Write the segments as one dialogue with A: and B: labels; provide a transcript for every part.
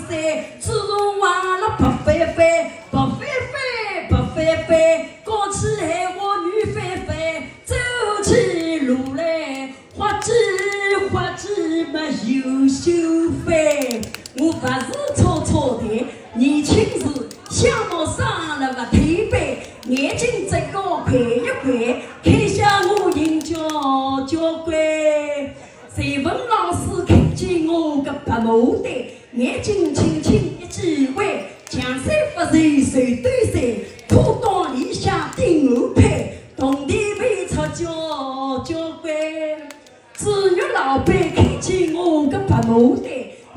A: 噻，自从完了不飞飞，不飞飞，不飞飞，过去害我女飞飞，走起路来滑稽滑稽嘛又羞飞，我不是错错的，年轻时想我上了个腿背，眼睛这个快一快，看下我眼角交关。谁问老师看见我个白毛的，眼睛轻轻一击歪，江山不随谁对谁，苦当理想顶我配，动地为出交关。至于老板看见我个白毛的，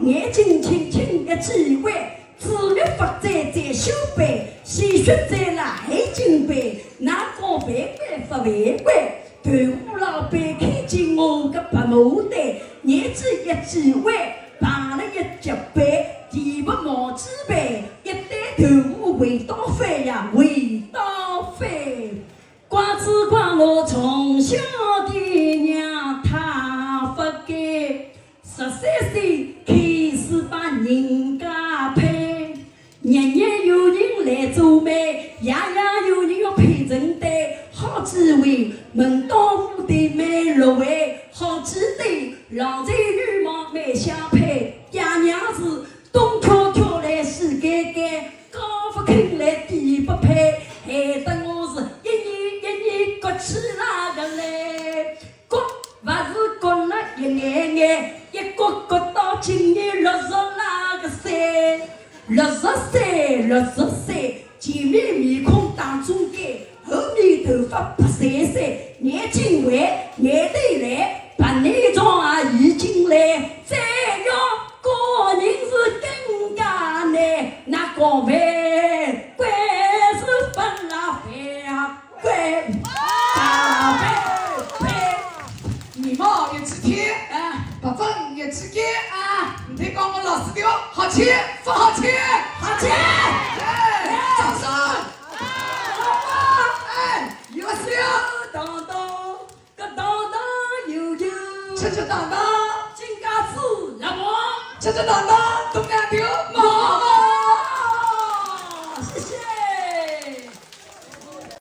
A: 眼睛轻轻一击歪，自律发展在修背，戏谑在了海景背，哪个犯规不违规？队伍老板看见我个白毛的，眼睛一记歪，碰了一脚背，地不毛几背，一带队伍回到飞呀，回到飞。怪只怪我从小的娘她不该，13岁开始把人家配，日日有人来做媒，夜夜有人要配成对，好几位门当户对没6位，好几对郎才女貌没相配，爷娘子东跳跳来西改改，高不肯来低不配，害得我是一年过起那个来，过不是过了一眼眼，一过到今年60那个岁，60岁，前面面孔当中间，后面头发白晒晒，眼睛歪，眼泪来，白内障啊已经来，再要个人是更加难，那个饭怪是分了饭啊怪，大饭
B: 你毛有几天啊？8分有几天啊？你听讲我老师调，好钱，放好钱，
A: 好钱，
B: 哎，掌声！哎，有事
A: 当当个当当悠悠，
B: 吃当当，
A: 金嘎子让我。
B: 吃当当，东